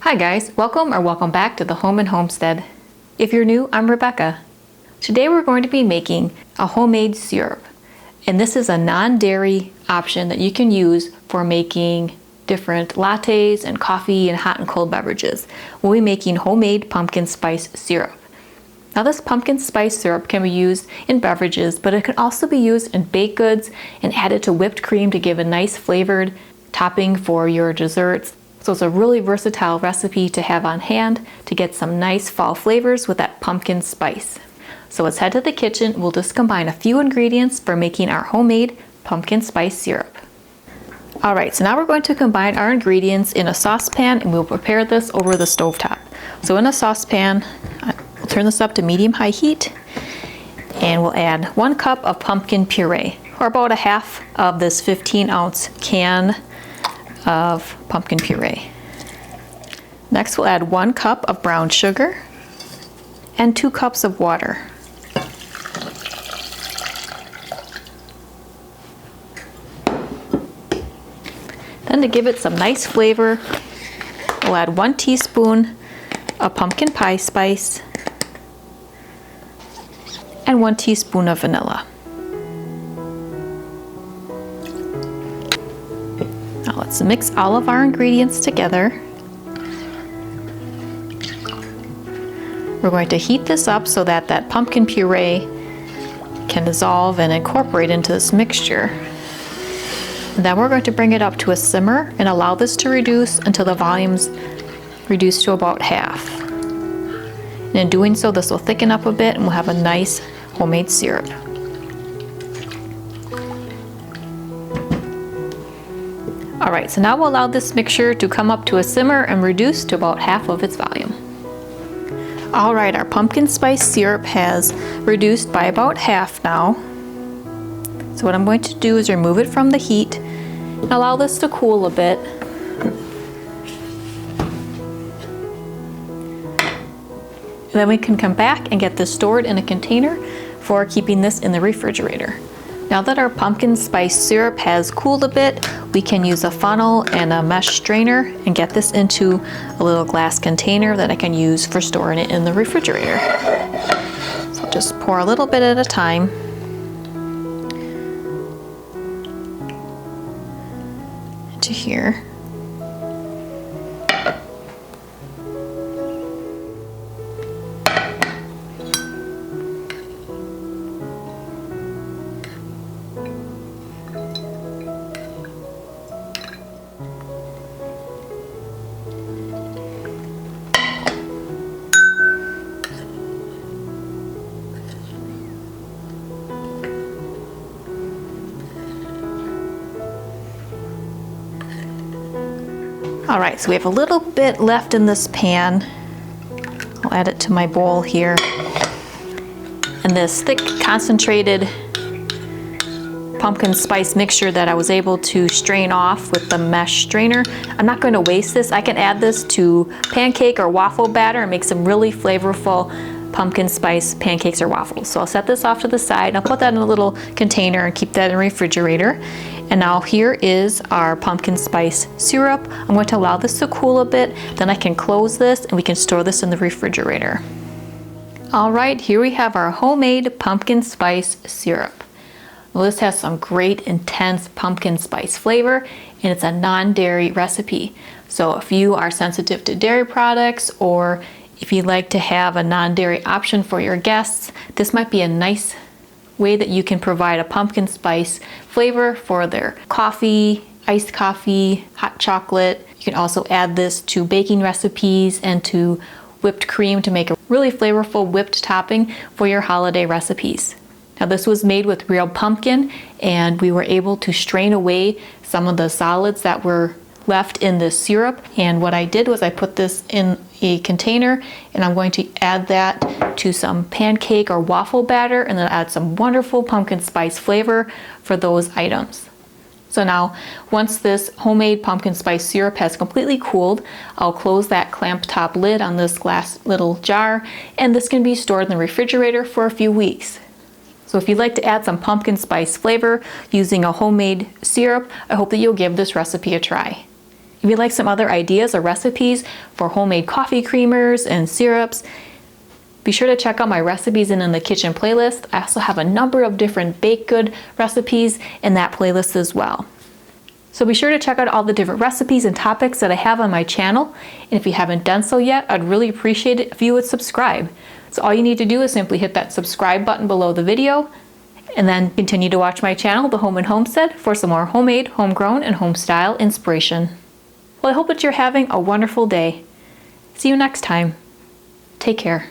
Hi guys, welcome back to the Home and Homestead. If you're new, I'm Rebecca. Today we're going to be making a homemade syrup. And this is a non-dairy option that you can use for making different lattes and coffee and hot and cold beverages. We'll be making homemade pumpkin spice syrup. Now this pumpkin spice syrup can be used in beverages, but it can also be used in baked goods and added to whipped cream to give a nice flavored topping for your desserts. So it's a really versatile recipe to have on hand to get some nice fall flavors with that pumpkin spice. So let's head to the kitchen. We'll just combine a few ingredients for making our homemade pumpkin spice syrup. Alright, so now we're going to combine our ingredients in a saucepan and we'll prepare this over the stovetop. So in a saucepan, we'll turn this up to medium-high heat and we'll add 1 cup of pumpkin puree, or about a half of this 15-ounce can of pumpkin puree. Next we'll add 1 cup of brown sugar and 2 cups of water. Then to give it some nice flavor, we'll add 1 teaspoon of pumpkin pie spice and 1 teaspoon of vanilla. Now let's mix all of our ingredients together. We're going to heat this up so that that pumpkin puree can dissolve and incorporate into this mixture. And then we're going to bring it up to a simmer and allow this to reduce until the volume's reduced to about half. And in doing so, this will thicken up a bit and we'll have a nice homemade syrup. Alright, so now we'll allow this mixture to come up to a simmer and reduce to about half of its volume. Alright, our pumpkin spice syrup has reduced by about half now. So what I'm going to do is remove it from the heat and allow this to cool a bit. And then we can come back and get this stored in a container for keeping this in the refrigerator. Now that our pumpkin spice syrup has cooled a bit, we can use a funnel and a mesh strainer and get this into a little glass container that I can use for storing it in the refrigerator. So just pour a little bit at a time. Into here. Alright, so we have a little bit left in this pan. I'll add it to my bowl here. And this thick, concentrated pumpkin spice mixture that I was able to strain off with the mesh strainer. I'm not going to waste this. I can add this to pancake or waffle batter and make some really flavorful pumpkin spice pancakes or waffles. So I'll set this off to the side. I'll put that in a little container and keep that in the refrigerator. And now here is our pumpkin spice syrup. I'm going to allow this to cool a bit, then I can close this and we can store this in the refrigerator. Alright, here we have our homemade pumpkin spice syrup. Well, this has some great intense pumpkin spice flavor and it's a non-dairy recipe. So if you are sensitive to dairy products or if you'd like to have a non-dairy option for your guests, this might be a nice way that you can provide a pumpkin spice flavor for their coffee, iced coffee, hot chocolate. You can also add this to baking recipes and to whipped cream to make a really flavorful whipped topping for your holiday recipes. Now this was made with real pumpkin and we were able to strain away some of the solids that were left in this syrup, and what I did was I put this in a container and I'm going to add that to some pancake or waffle batter and then add some wonderful pumpkin spice flavor for those items. So now once this homemade pumpkin spice syrup has completely cooled, I'll close that clamp top lid on this glass little jar and this can be stored in the refrigerator for a few weeks. So if you'd like to add some pumpkin spice flavor using a homemade syrup, I hope that you'll give this recipe a try. If you'd like some other ideas or recipes for homemade coffee creamers and syrups, be sure to check out my recipes in the kitchen playlist. I also have a number of different baked good recipes in that playlist as well. So be sure to check out all the different recipes and topics that I have on my channel. And if you haven't done so yet, I'd really appreciate it if you would subscribe. So all you need to do is simply hit that subscribe button below the video, and then continue to watch my channel, The Home and Homestead, for some more homemade, homegrown, and home style inspiration. Well, I hope that you're having a wonderful day. See you next time. Take care.